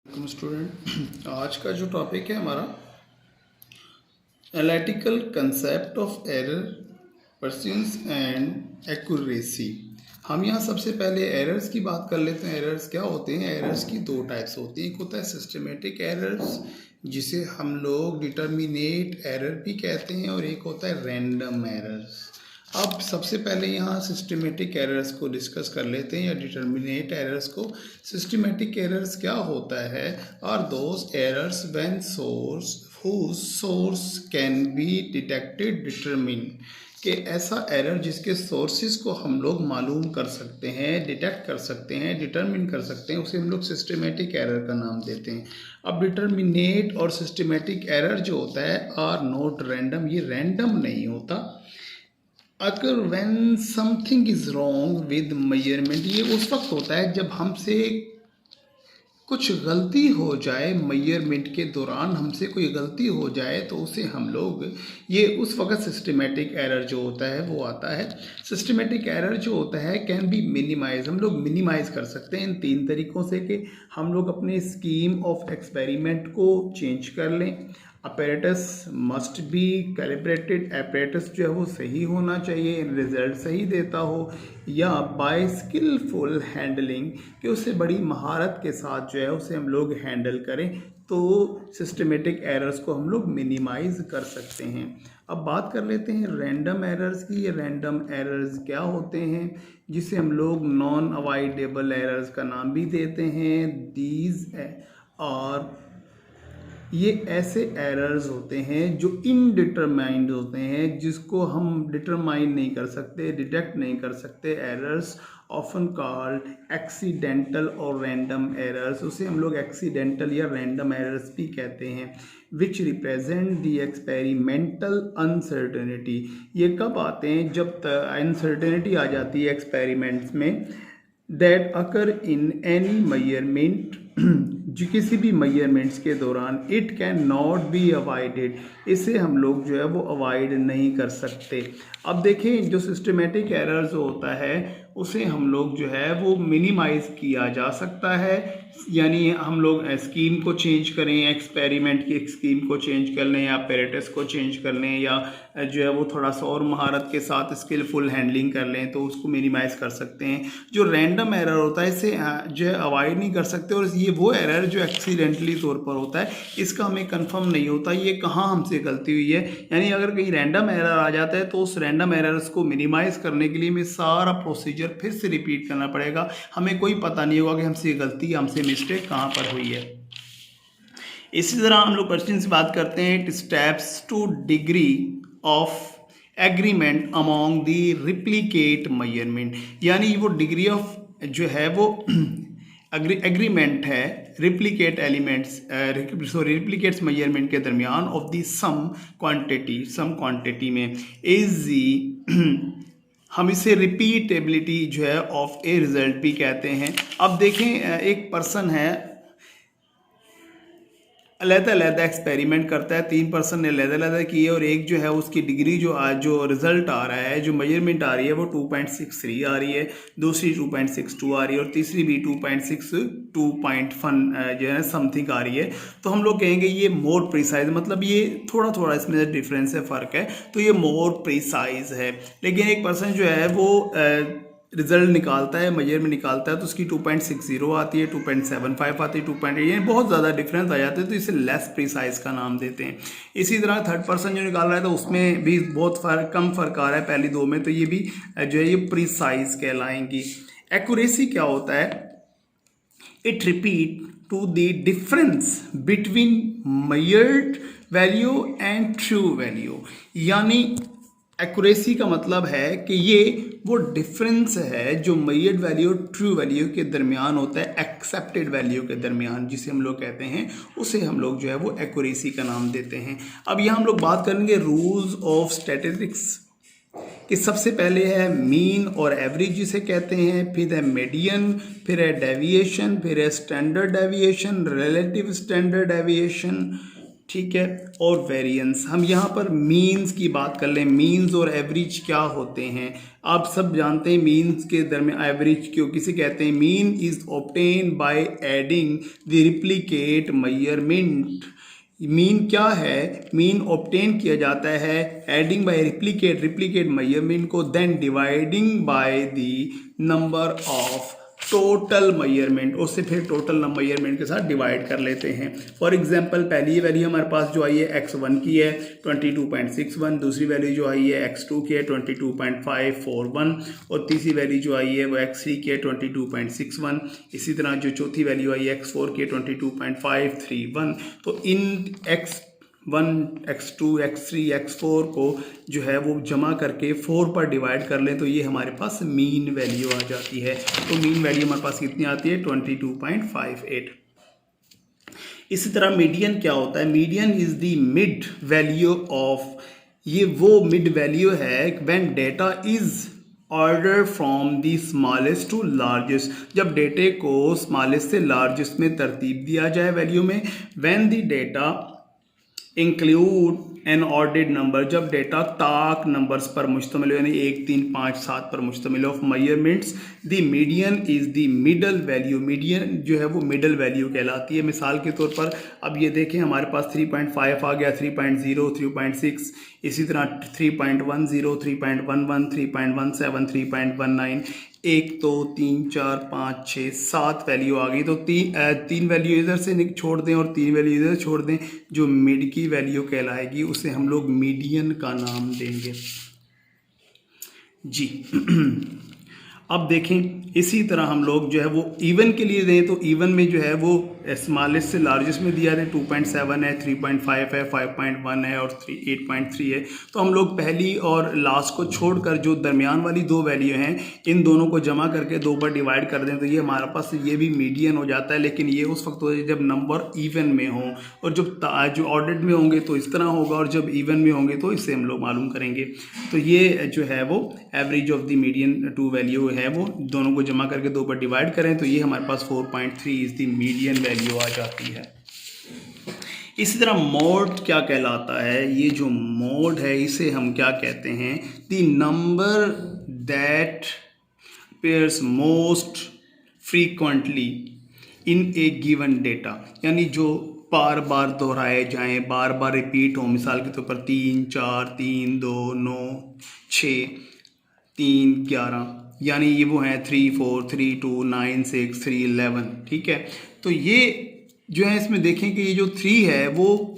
Welcome student. आज का जो टॉपिक है हमारा analytical concept of error persistence and accuracy. हम यहाँ सबसे पहले एरर्स की बात कर लेते हैं। एरर्स क्या होते हैं? एरर्स की दो टाइप्स होती हैं। एक होता है सिस्टमेटिक एरर्स जिसे हम लोग डिटर्मिनेट एरर भी कहते हैं, और एक होता है रैंडम एरर्स। अब सबसे पहले यहाँ सिस्टमेटिक एरर्स को डिस्कस कर लेते हैं या डिटर्मिनेट एरर्स को। सिस्टमेटिक एरर्स क्या होता है? Are those errors when source whose source can be detected determine, कि ऐसा एरर जिसके सोर्सेज को हम लोग मालूम कर सकते हैं, डिटेक्ट कर सकते हैं, डिटरमिन कर सकते हैं, उसे हम लोग सिस्टमेटिक एरर का नाम देते हैं। अब डिटर्मिनेट और सिस्टमेटिक एरर जो होता है आर नॉट रैंडम, ये रैंडम नहीं होता। अगर when something is wrong with measurement, ये उस वक्त होता है जब हमसे कुछ गलती हो जाए, मेजरमेंट के दौरान हमसे कोई गलती हो जाए तो उसे हम लोग ये उस वक्त सिस्टमेटिक एरर जो होता है वो आता है। सिस्टमेटिक एरर जो होता है कैन बी मिनिमाइज, हम लोग मिनिमाइज कर सकते हैं इन तीन तरीक़ों से कि हम लोग अपने स्कीम ऑफ एक्सपेरिमेंट को चेंज कर लें। Apparatus must be calibrated, apparatus जो है वो सही होना चाहिए, रिजल्ट सही देता हो, या बाय स्किलफुल हैंडलिंग कि उसे बड़ी महारत के साथ जो है उसे हम लोग हैंडल करें, तो सिस्टमेटिक एरर्स को हम लोग मिनिमाइज कर सकते हैं। अब बात कर लेते हैं रैंडम एरर्स की। ये रैंडम एरर्स क्या होते हैं, जिसे हम लोग नॉन अवॉइडेबल एरर्स का नाम भी देते हैं। दीज और ये ऐसे एरर्स होते हैं जो इनडिटरमाइंड होते हैं, जिसको हम डिटरमाइन नहीं कर सकते, डिटेक्ट नहीं कर सकते। एरर्स ऑफन कॉल्ड एक्सीडेंटल और रैंडम एरर्स, उसे हम लोग एक्सीडेंटल या रैंडम एरर्स भी कहते हैं। Which represent the experimental uncertainty. ये कब आते हैं? जब अनसर्टेनिटी आ जाती है एक्सपेरिमेंट्स में। That occur in any measurement, जो किसी भी मेजरमेंट्स के दौरान, it can not be avoided, इसे हम लोग जो है वो अवॉइड नहीं कर सकते। अब देखें, जो सिस्टमेटिक एरर्स होता है उसे हम लोग जो है वो मिनिमाइज किया जा सकता है, यानी हम लोग स्कीम को चेंज करें, एक्सपेरिमेंट की स्कीम को चेंज कर लें, या पैरेटस को चेंज कर लें, या जो है वो थोड़ा सा और महारत के साथ स्किलफुल हैंडलिंग कर लें, तो उसको मिनिमाइज कर सकते हैं। जो रैंडम एरर होता है इसे जो है अवॉइड नहीं कर सकते, और ये वो एरर जो एक्सीडेंटली तौर पर होता है, इसका हमें कंफर्म नहीं होता ये कहाँ हमसे गलती हुई है। यानी अगर कहीं रैंडम एरर आ जाता है तो उस रैंडम एरर्स को मिनिमाइज करने के लिए हमें सारा प्रोसीजर फिर से रिपीट करना पड़ेगा। हमें कोई पता नहीं होगा कि हमसे गलती, हमसे मिस्टेक कहाँ पर हुई है। इसी तरह हम लोग क्वेश्चन से बात करते हैं steps two degree of agreement among the replicate measurement, यानी वो डिग्री ऑफ जो है वो एग्रीमेंट है रिप्लिकेट एलिमेंट्स रिप्लिकेट्स मेजरमेंट के दरमियान ऑफ द सम क्वांटिटी में इज हम इसे रिपीटेबिलिटी जो है ऑफ ए रिजल्ट भी कहते हैं। अब देखें, एक पर्सन है, अलग-अलग एक्सपेरिमेंट करता है, 3 पर्सन ने अलग-अलग किए, और एक जो है उसकी डिग्री जो रिजल्ट आ रहा है, जो मेजरमेंट आ रही है वो 2.63 आ रही है, दूसरी 2.62 आ रही है, और तीसरी भी 2.62 जो है समथिंग आ रही है। तो हम लोग कहेंगे ये मोर प्रिसाइज, मतलब ये थोड़ा थोड़ा इसमें डिफरेंस है, फ़र्क है, तो ये मोर प्रिसाइज है। लेकिन एक पर्सन जो है वो रिजल्ट निकालता है, मेजरमेंट निकालता है, तो उसकी 2.60 आती है, 2.75 आती है, 2.8, यानी बहुत ज़्यादा डिफरेंस आ जाते हैं, तो इसे लेस प्रिसाइज का नाम देते हैं। इसी तरह थर्ड पर्सन जो निकाल रहा है तो उसमें भी बहुत कम फ़र्क आ रहा है पहली दो में, तो ये भी जो है ये प्रिसाइज कहलाएंगी। एक्यूरेसी क्या होता है? It repeat to the difference between measured value and true value, यानी एक्यूरेसी का मतलब है कि ये वो डिफरेंस है जो मेजर्ड वैल्यू और ट्रू वैल्यू के दरमियान होता है, एक्सेप्टेड वैल्यू के दरमियान, जिसे हम लोग कहते हैं, उसे हम लोग जो है वो एक्यूरेसी का नाम देते हैं। अब यहाँ हम लोग बात करेंगे रूल्स ऑफ स्टैटिस्टिक्स कि सबसे पहले है मीन और एवरेज जिसे कहते हैं, फिर है मीडियन, फिर है डेविएशन, फिर है standard deviation, relative standard deviation, ठीक है। और वेरिएंस, हम यहाँ पर मीन्स की बात कर लें। मीन्स और एवरेज क्या होते हैं, आप सब जानते हैं। मीन्स के दरमियान एवरेज क्यों किसे कहते हैं? Mean is obtain by adding the replicate measurement. Mean क्या है? मीन ऑब्टेन किया जाता है एडिंग बाय रिप्लिकेट मेजरमेंट को, then dividing by the number of total measurement, उससे फिर टोटल मेजरमेंट के साथ डिवाइड कर लेते हैं। फॉर एग्जांपल पहली वैल्यू हमारे पास जो आई है x1 की है 22.61, दूसरी वैल्यू जो आई है x2 की है 22.541 और तीसरी वैल्यू जो आई है वो x3 की है 22.61। इसी तरह जो चौथी वैल्यू आई है x4 की है 22.531। तो इन x1, x2, x3, x4 को जो है वो जमा करके 4 पर डिवाइड कर लें तो ये हमारे पास मीन वैल्यू आ जाती है। तो मीन वैल्यू हमारे पास कितनी आती है? 22.58। इसी तरह मीडियन क्या होता है? Median is the mid value of, ये वो मिड वैल्यू है when data is order from the smallest to largest, जब डेटे को स्मॉलेस्ट से लार्जेस्ट में तरतीब दिया जाए वैल्यू में। When the data include an ordered number, जब डेटा ताक नंबर्स पर मुश्तमिल यानी 1, 3, 5, 7 पर मुश्तमिल of measurements, the median is the middle value. Median जो है वो मिडल वैल्यू कहलाती है। मिसाल के तौर पर अब ये देखें हमारे पास 3.5 आ गया, 3.0, 3.6, इसी तरह 3.10, 3.11, 3.17, 3.19, 1, 2, 3, 4, 5, 6, 7 वैल्यू आ गई। तो तीन वैल्यू इधर से छोड़ दें और 3 वैल्यू इधर छोड़ दें, जो मिड की वैल्यू कहलाएगी उसे हम लोग मीडियन का नाम देंगे जी। अब देखें इसी तरह हम लोग जो है वो इवन के लिए दें तो इवन में जो है वो स्मॉलेस्ट से लार्जेस्ट में दिया है 2.7 है, 3.5 है, 5.1 है और 8.3 है। तो हम लोग पहली और लास्ट को छोड़कर जो दरमियान वाली दो वैल्यू हैं इन दोनों को जमा करके 2 पर डिवाइड कर दें तो ये हमारे पास ये भी मीडियन हो जाता है। लेकिन ये उस वक्त होता है जब नंबर इवन में हो, और जब जो ऑर्डर्ड में होंगे तो इस तरह होगा और जब इवन में होंगे तो इससे हम लोग मालूम करेंगे। तो ये जो है वो average of the median two value है, वो दोनों को जमा करके 2 पर डिवाइड करें तो ये हमारे पास 4.3 इज द मीडियन वैल्यू आ जाती है। इसी तरह मोड क्या कहलाता है? ये जो मोड है इसे हम क्या कहते हैं? The number that appears most frequently in A given data, यानी जो बार बार दोहराए जाएं, बार बार रिपीट हो। मिसाल के तौर पर 3, 4, 3, 2, 9, 6, 3, 11, यानी ये वो हैं 3, 4, 3, 2, 9, 6, 3, 11। ठीक है, तो ये जो है इसमें देखें कि ये जो 3 है वो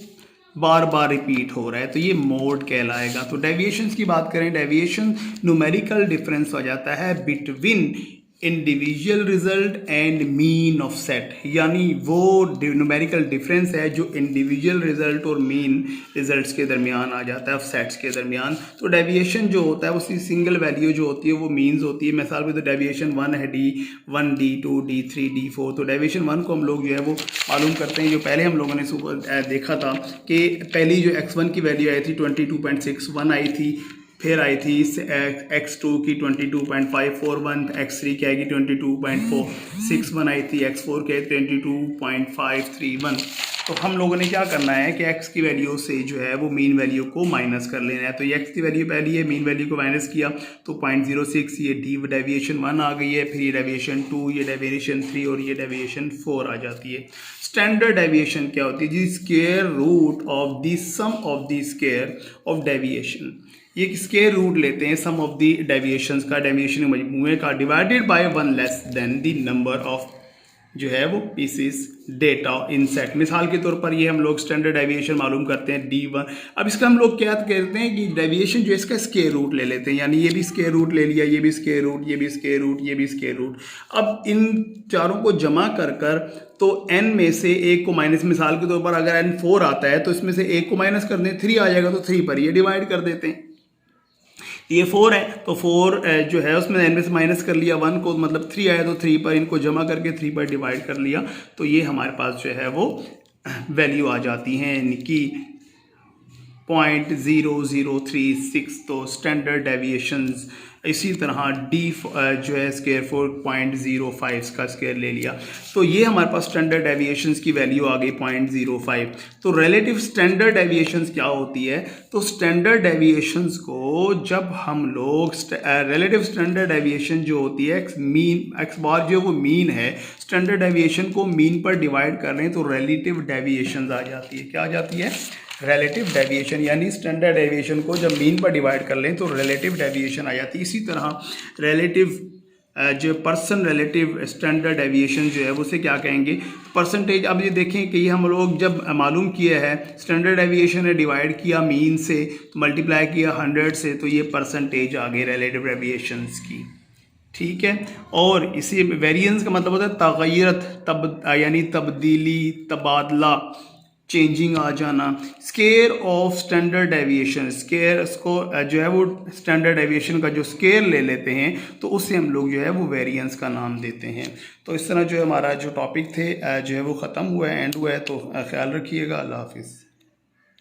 बार बार रिपीट हो रहा है तो ये मोड कहलाएगा। तो डेविएशंस की बात करें, डेविएशन न्यूमेरिकल डिफरेंस हो जाता है between individual result and mean of set, यानी वो न्यूमेरिकल डिफरेंस है जो इंडिविजुअल रिजल्ट और मीन रिजल्ट्स के दरमियान आ जाता है, सेट्स के दरमियान। तो डेविएशन जो होता है उसकी सिंगल वैल्यू जो होती है वो मीन्स होती है। मिसाल में तो डेविएशन 1 है, D1, D2, D3, D4। तो डेविएशन 1 को हम लोग जो है वो मालूम करते हैं, जो पहले हम लोगों ने सुबह देखा था कि पहली जो x1 की वैल्यू आई थी 22.61 आई थी, फिर आई थी x2 की 22.541, x3 की आएगी 22.461 आई थी, x4 के 22.531। तो हम लोगों ने क्या करना है कि x की वैल्यू से जो है वो मीन वैल्यू को माइनस कर लेना है। तो ये x की वैल्यू पहली है, मीन वैल्यू को माइनस किया तो 0.06, ये डेविएशन 1 आ गई है, फिर ये डेविएशन 2, ये डेविएशन 3 और ये डेविएशन 4 आ जाती है। स्टैंडर्ड डेविएशन क्या होती है जी? Square root of the sum of the square of deviation. ये स्क्वायर रूट लेते हैं सम ऑफ द डेविएशंस का, डेविएशन के मजमूए का, divided by 1 less than the number of जो है वो पीसेस डेटा इन सेट। मिसाल के तौर पर ये हम लोग स्टैंडर्ड डेविएशन मालूम करते हैं D1। अब इसका हम लोग क्या करते हैं कि डेविएशन जो है इसका स्क्वायर रूट ले लेते हैं, यानी ये भी स्क्वायर रूट ले लिया, ये भी स्क्वायर रूट, ये भी स्क्वायर रूट, ये भी स्क्वायर रूट। अब इन चारों को जमा कर कर तो n में से एक को माइनस, मिसाल के तौर पर अगर n 4 आता है तो इसमें से एक को माइनस कर दें, 3 आ जाएगा तो 3 पर ये डिवाइड कर देते हैं। ये 4 है तो 4 जो है उसमें n में से माइनस कर लिया 1 को, मतलब 3 आया तो 3 पर इनको जमा करके 3 पर डिवाइड कर लिया तो ये हमारे पास जो है वो वैल्यू आ जाती हैं इनकी 0.0036, तो स्टैंडर्ड डेविएशंस। इसी तरह डी जो है स्केयर फॉर 0.05 का स्केयर ले लिया, तो ये हमारे पास स्टैंडर्ड डेविएशंस की वैल्यू आ गई 0.05। तो रिलेटिव स्टैंडर्ड डेविएशंस क्या होती है, तो स्टैंडर्ड डेविएशंस को जब हम लोग रिलेटिव स्टैंडर्ड डेविएशन जो होती है मीन एक्स बार जो वो मीन है, स्टैंडर्ड डेविएशन को मीन पर डिवाइड कर रहे हैं तो रिलेटिव डेविएशंस आ जाती है। क्या आ जाती है? रिलेटिव डेविएशन, यानी स्टैंडर्ड डेविएशन को जब मीन पर डिवाइड कर लें तो रिलेटिव डेविएशन आ जाती है। इसी तरह रिलेटिव जो पर्सन रिलेटिव स्टैंडर्ड डेविएशन जो है उसे क्या कहेंगे? परसेंटेज। अब ये देखें कि ये हम लोग जब मालूम किया है स्टैंडर्ड डेविएशन ने डिवाइड किया मीन से, तो मल्टीप्लाई किया 100 से, तो ये परसेंटेज आ गई रिलेटिव डेविएशंस की। ठीक है। और इसी वेरिएंस का मतलब होता है तगय्युरत, यानी तब्दीली, तबादला, चेंजिंग आ जाना। Square of standard deviation, square इसको जो है वो स्टैंडर्ड डेविएशन का जो स्केयर ले लेते हैं तो उससे हम लोग जो है वो वेरिएंस का नाम देते हैं। तो इस तरह जो है हमारा जो टॉपिक थे जो है वो ख़त्म हुआ है, एंड हुआ है। तो ख्याल रखिएगा। अल्लाह हाफिज़।